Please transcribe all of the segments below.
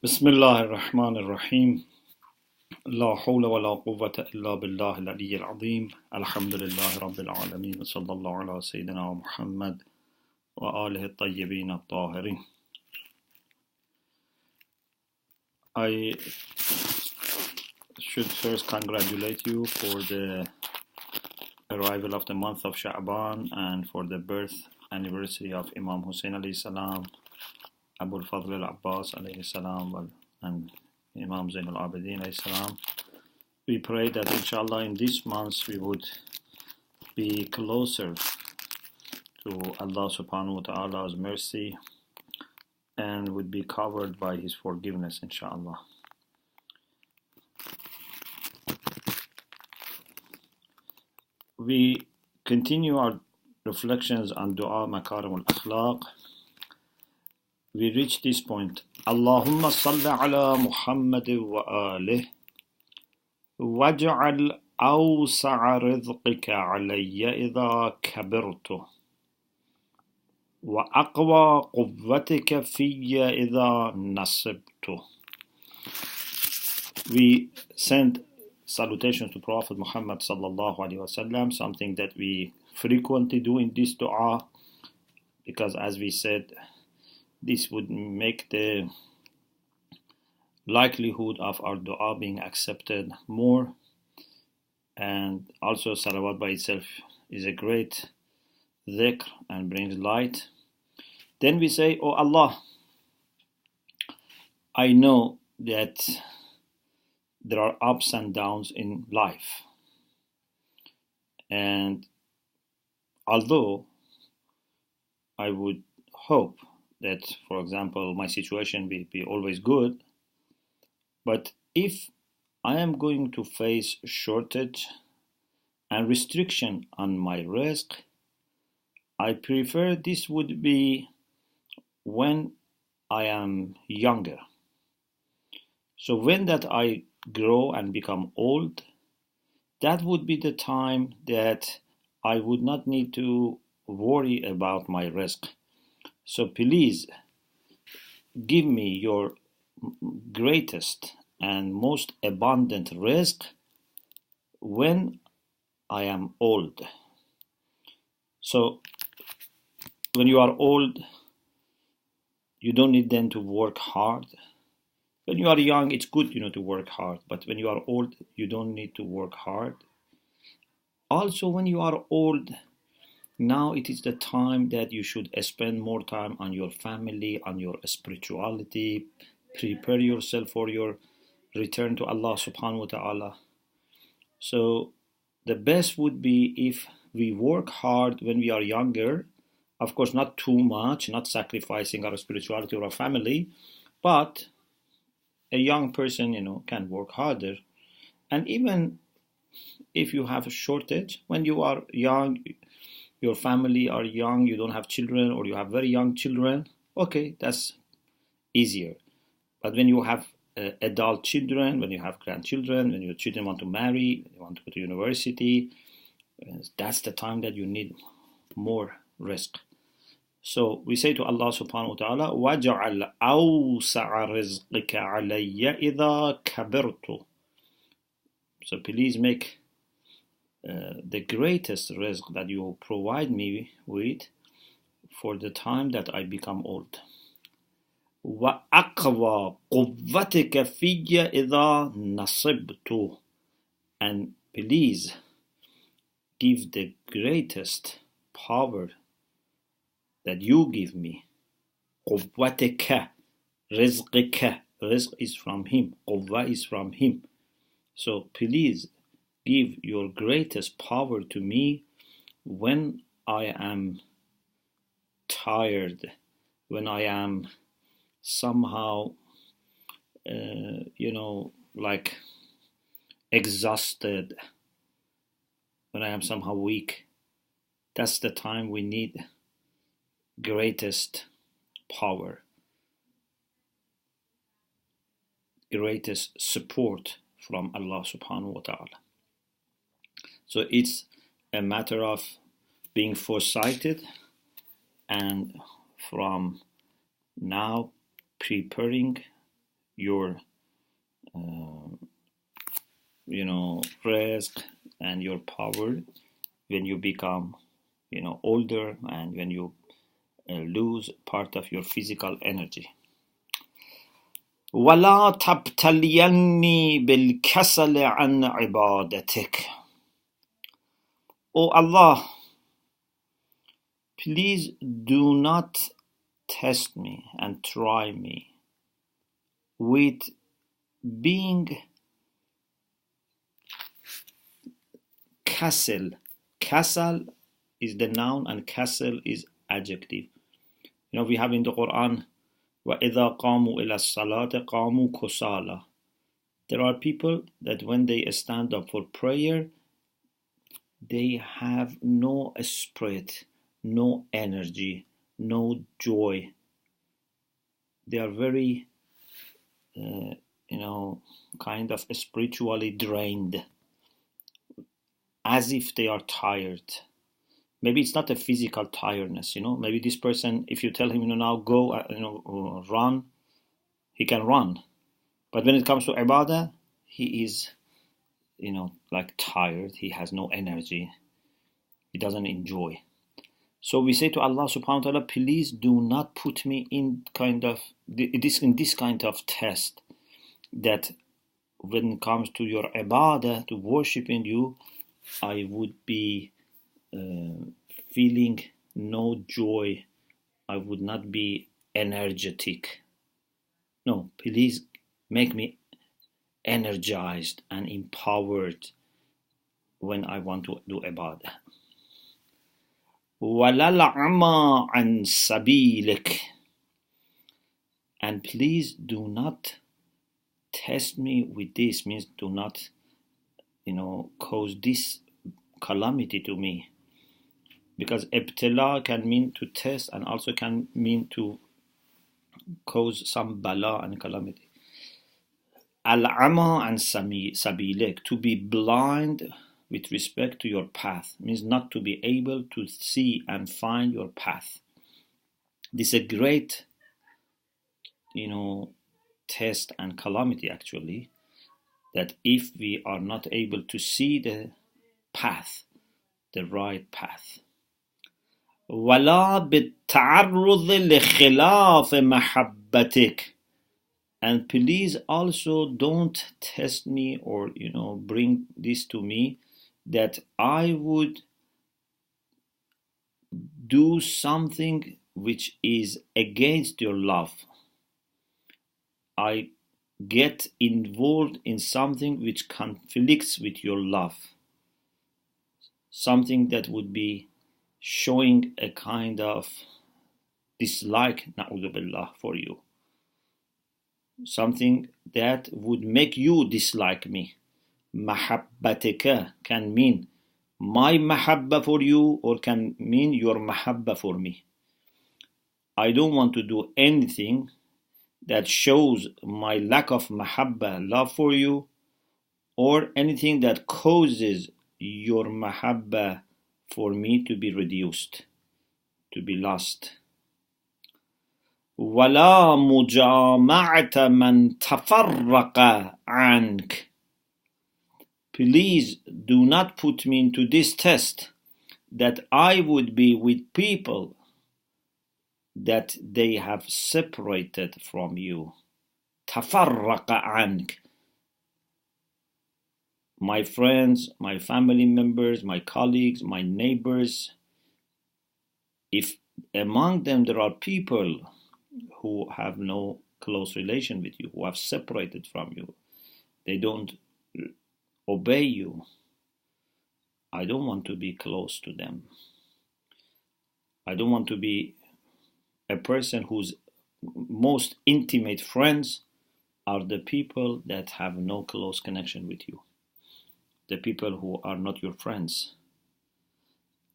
بسم الله الرحمن الرحيم لا حول ولا قوة إلا بالله العلي العظيم الحمد لله رب العالمين وصلى الله على سيدنا محمد وآله الطيبين الطاهرين. I should first congratulate you for the arrival of the month of Sha'ban and for the birth anniversary of Imam Hussein alayhi salam, Abu al-Fadl al-Abbas alayhi salam, and Imam Zain al-Abidin alayhi salam. We pray that inshallah in this month we would be closer to Allah subhanahu wa ta'ala's mercy and would be covered by His forgiveness inshallah. We continue our reflections on dua Makarim al-Akhlaq. We reach this point. Allahumma salli ala Muhammad wa alih waj'al awsa'a rizqika alayya idha kabirtu wa aqwa quwwatika fiyya idha nasibtu. We send salutations to Prophet Muhammad sallallahu alaihi wasallam, something that we frequently do in this dua, because as we said, this would make the likelihood of our dua being accepted more. And also salawat by itself is a great dhikr and brings light. Then we say, Oh Allah, I know that there are ups and downs in life. And although I would hope that, for example, my situation will be always good, but if I am going to face shortage and restriction on my risk, I prefer this would be when I am younger. So when that I grow and become old, that would be the time that I would not need to worry about my risk. So please give me your greatest and most abundant risk when I am old. So when you are old, you don't need then to work hard. When you are young, it's good, to work hard. But when you are old, you don't need to work hard. Also, when you are old, now it is the time that you should spend more time on your family, on your spirituality, prepare yourself for your return to Allah subhanahu wa ta'ala. So the best would be if we work hard when we are younger, of course not too much, not sacrificing our spirituality or our family, but a young person, can work harder. And even if you have a shortage, when you are young, your family are young, you don't have children, or you have very young children, okay, that's easier. But when you have adult children, when you have grandchildren, when your children want to marry, you want to go to university, that's the time that you need more risk. So we say to Allah subhanahu wa ta'ala, وَجَعَلْ أَوْسَعَ رِزْقِكَ عَلَيَّ إِذَا كَبِرْتُ. So please make the greatest risk that you provide me with for the time that I become old. وَأَقْوَى قُوَّتِكَ فِيَّ إِذَا نَصِبْتُ. And please give the greatest power that you give me. قُوَّتِكَ رِزْقِكَ. Rizq is from Him. Quwwa is from Him. So please give your greatest power to me when I am tired, when I am somehow, like exhausted, when I am somehow weak. That's the time we need greatest power, greatest support from Allah subhanahu wa ta'ala. So it's a matter of being foresighted and from now preparing your risk and your power when you become older, and when you lose part of your physical energy. ولا تبتليني بالكسل عن عبادتك. O Allah, please do not test me and try me with being kasal. Kasal is the noun and kasal is adjective. We have in the Quran, وَإِذَا قَامُوا إِلَى الصَّلَاةِ قَامُوا كُسَالَى. There are people that when they stand up for prayer, they have no spirit, no energy, no joy. They are very, kind of spiritually drained, as if they are tired. Maybe it's not a physical tiredness, Maybe this person, if you tell him, now go, run, he can run. But when it comes to ibadah, he is, like tired. He has no energy. He doesn't enjoy. So we say to Allah subhanahu wa ta'ala, please do not put me in this kind of test, that when it comes to your ibadah, to worshiping you, I would be feeling no joy. I would not be energetic. No, please make me energized and empowered when I want to do ibadah. وَلَا الْعَمَى عَنْ سَبِيلِكَ. And please do not test me with this, means do not, cause this calamity to me. Because ibtila can mean to test and also can mean to cause some bala and calamity. Al-ama and sabilek, to be blind with respect to your path, means not to be able to see and find your path. This is a great, test and calamity actually, that if we are not able to see the path, the right path. وَلَا بِالتَّعَرُّضِ لِخِلَافِ مَحَبَّتِكَ. And please also don't test me or, bring this to me, that I would do something which is against your love. I get involved in something which conflicts with your love. Something that would be showing a kind of dislike, na'udhu billah, for you. Something that would make you dislike me. Mahabbatika can mean my mahabba for you, or can mean your mahabba for me. I don't want to do anything that shows my lack of mahabba, love for you, or anything that causes your mahabba for me to be reduced, to be lost. وَلَا مُجَامَعَةَ مَنْ تَفَرَّقَ عَنْكَ. Please do not put me into this test, that I would be with people that they have separated from you. تَفَرَّقَ عَنْكَ. My friends, my family members, my colleagues, my neighbors, if among them there are people who have no close relation with you, who have separated from you, they don't obey you, I don't want to be close to them. I don't want to be a person whose most intimate friends are the people that have no close connection with you, the people who are not your friends.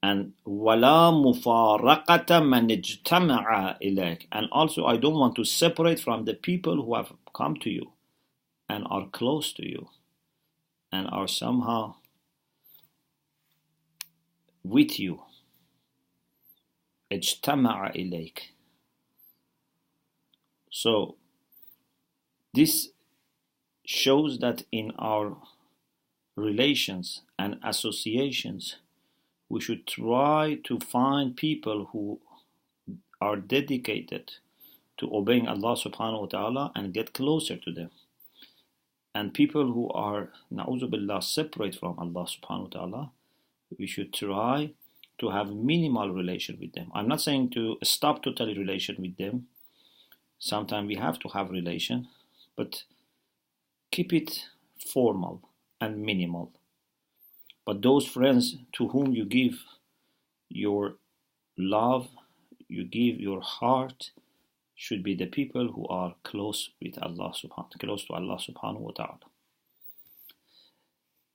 And وَلَا مُفَارَقَةَ مَنْ اجْتَمَعَ إِلَيْكَ. And also I don't want to separate from the people who have come to you and are close to you and are somehow with you. اجْتَمَعَ إِلَيْكَ. So This shows that in our relations and associations, we should try to find people who are dedicated to obeying Allah subhanahu wa ta'ala and get closer to them. And people who are, na'udhu billah, separate from Allah subhanahu wa ta'ala, we should try to have minimal relation with them. I'm not saying to stop totally relation with them. Sometimes we have to have relation, but keep it formal and minimal. But those friends to whom you give your love, you give your heart, should be the people who are close with Allah close to Allah subhanahu wa ta'ala.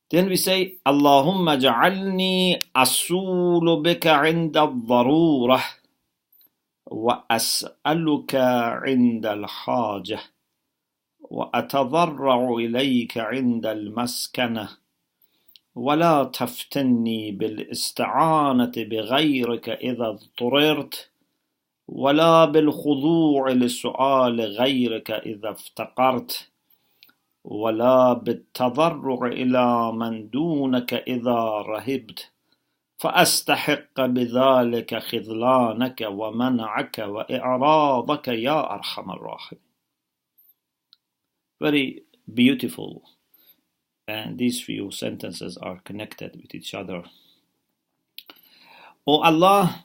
Then we say, Allahumma ja'alni asulu bika inda al-darurah wa as'aluka inda al-hajah wa atadarra'u ilayka inda al-maskanah wa la taftanni bil-ista'anati bighayrika idha اضطررت ولا بالخضوع لسؤال غيرك إذا افتقرت ولا بالتضرع إلى من دونك إذا رهبت فأستحق بذلك خذلانك ومنعك وإعراضك يا أرحم الراحمين. Very beautiful, and these few sentences are connected with each other. O Allah,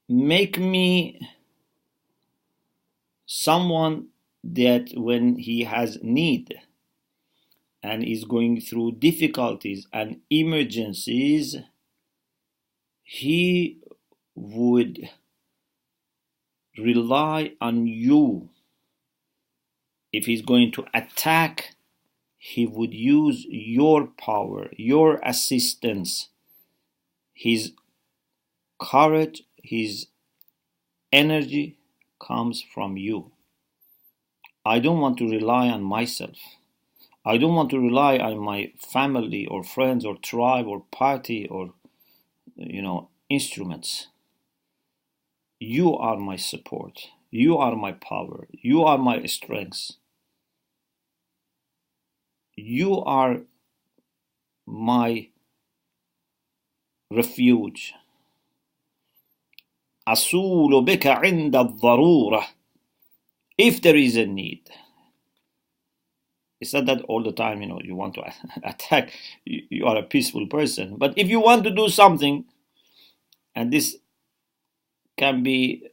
make me someone that when he has need and is going through difficulties and emergencies, he would rely on you. If he's going to attack, he would use your power, your assistance, his courage, his energy comes from you. I don't want to rely on myself. I don't want to rely on my family or friends or tribe or party or, instruments. You are my support. You are my power. You are my strength. You are my refuge. Asulu bika inda al-darurah. If there is a need. It's not that all the time, you want to attack. You are a peaceful person. But if you want to do something, and this can be,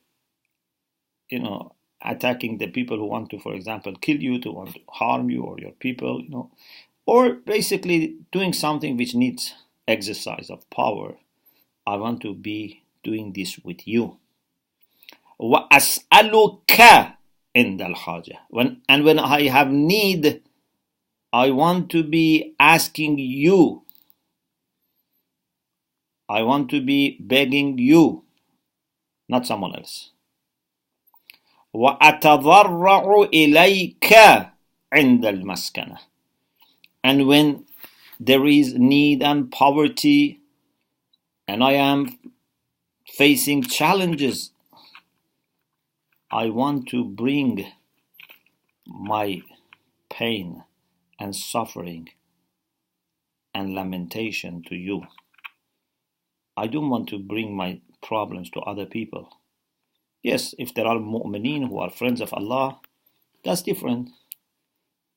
attacking the people who want to, for example, kill you, to want to harm you or your people, or basically doing something which needs exercise of power. I want to be doing this with you. وَأَسْأَلُكَ عِنْدَ الْحَاجَةِ when I have need, I want to be asking you. I want to be begging you, not someone else. وَأَتَضَرَّعُ إِلَيْكَ عِنْدَ الْمَسْكَنَةِ and when there is need and poverty, and I am facing challenges, I want to bring my pain and suffering and lamentation to you. I don't want to bring my problems to other people. Yes, if there are mu'mineen who are friends of Allah, that's different.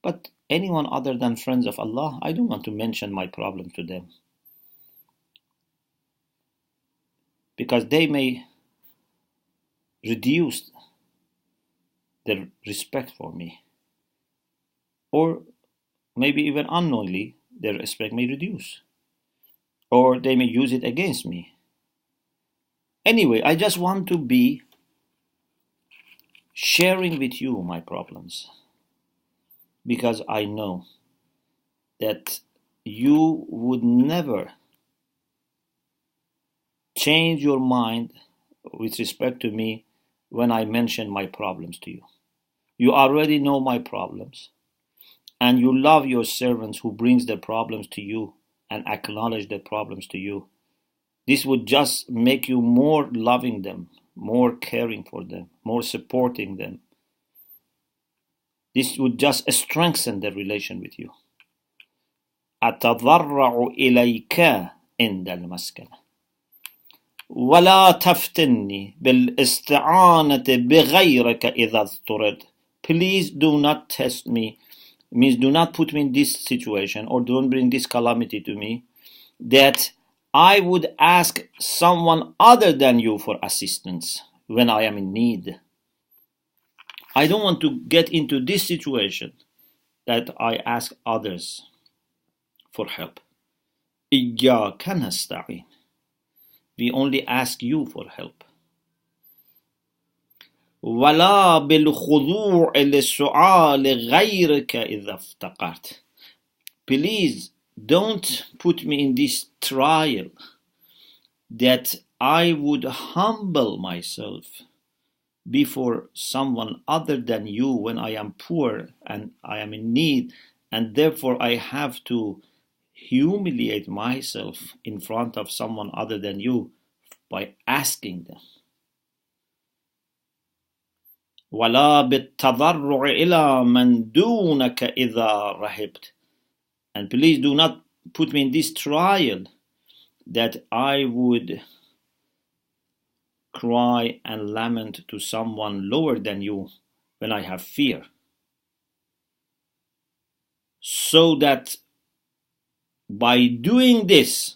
But anyone other than friends of Allah, I don't want to mention my problem to them. Because they may reduce their respect for me. Or maybe even unknowingly, their respect may reduce. Or they may use it against me. Anyway, I just want to be sharing with you my problems. Because I know that you would never change your mind with respect to me when I mention my problems to you. You already know my problems, and you love your servants who brings their problems to you and acknowledge their problems to you. This would just make you more loving them, more caring for them, more supporting them. This would just strengthen the relation with you. أتضرع إليك عند المسكنة ولا تفتني بالاستعانة بغيرك إذا اضطررت. Please do not test me, means do not put me in this situation, or don't bring this calamity to me, that I would ask someone other than you for assistance when I am in need. I don't want to get into this situation that I ask others for help. إياك نستعين. We only ask you for help. ولا بالخضوع للسؤال غيرك إذا افتقرت. Please don't put me in this trial that I would humble myself before someone other than you when I am poor and I am in need, and therefore I have to humiliate myself in front of someone other than you by asking them. ولا بالتضرع إلى من دونك إذا رهبت. And please do not put me in this trial that I would cry and lament to someone lower than you when I have fear, so that by doing this,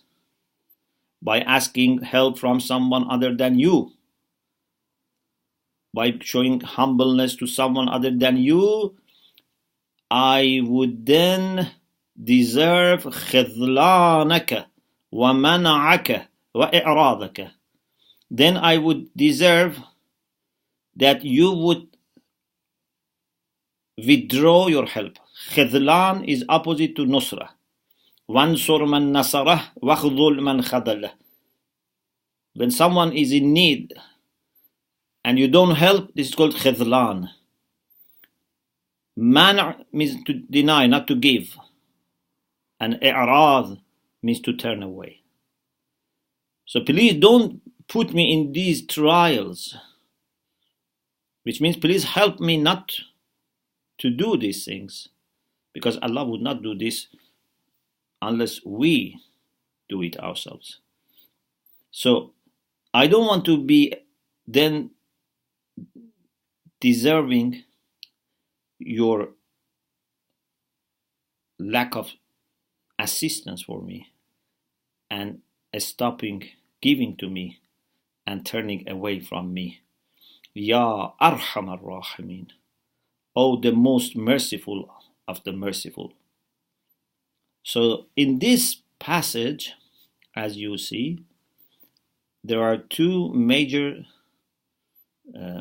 by asking help from someone other than you, by showing humbleness to someone other than you, I would then deserve خذلانك ومنعك وإعراضك. Then I would deserve that you would withdraw your help. خذلان is opposite to nusra. وانصر من نصره واخذل من خذله. When someone is in need and you don't help, this is called khidlan. Mana means to deny, not to give. And i'rad means to turn away. So please don't put me in these trials, which means please help me not to do these things, because Allah would not do this unless we do it ourselves. So I don't want to be then deserving your lack of assistance for me and stopping giving to me and turning away from me. Ya Arhamar Rahimin, O the most merciful of the merciful. So in this passage, as you see, there are two major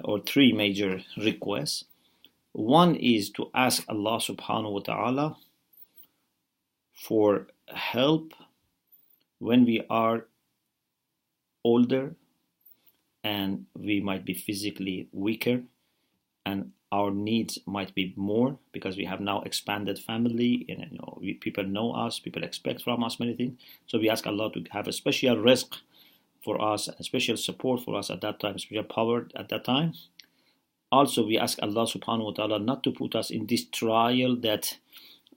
or three major requests. One is to ask Allah subhanahu wa ta'ala for help when we are older and we might be physically weaker and our needs might be more because we have now expanded family and people know us, people expect from us many things. So we ask Allah to have a special rizq for us, a special support for us at that time, special power at that time. Also, we ask Allah subhanahu wa ta'ala not to put us in this trial that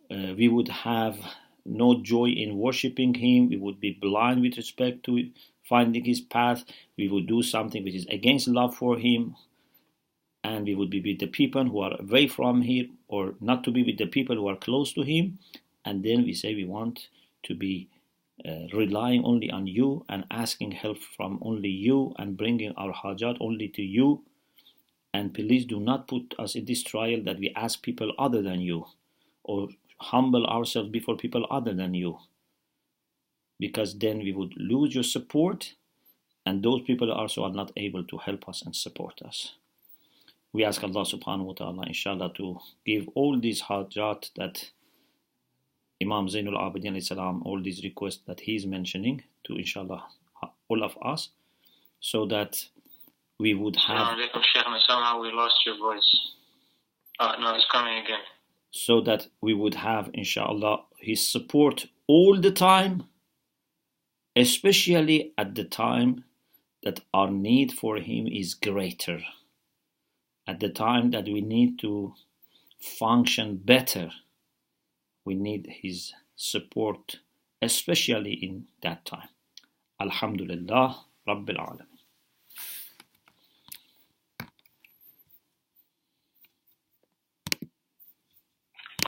we would have no joy in worshipping Him, we would be blind with respect to finding His path, we would do something which is against love for Him, and we would be with the people who are away from Him, or not to be with the people who are close to Him, and then we say we want to be relying only on You and asking help from only You and bringing our hajat only to You. And please do not put us in this trial that we ask people other than You or humble ourselves before people other than You, because then we would lose Your support and those people also are not able to help us and support us. We ask Allah subhanahu wa ta'ala inshallah to give all these hajat that Imam Zainul Abidin alayhi salam, all these requests that he is mentioning to inshallah all of us, so that we would have. Somehow we lost your voice. No, it's coming again. So that we would have inshallah his support all the time, especially at the time that our need for him is greater, at the time that we need to function better. We need his support, especially in that time. Alhamdulillah Rabbil Alamin.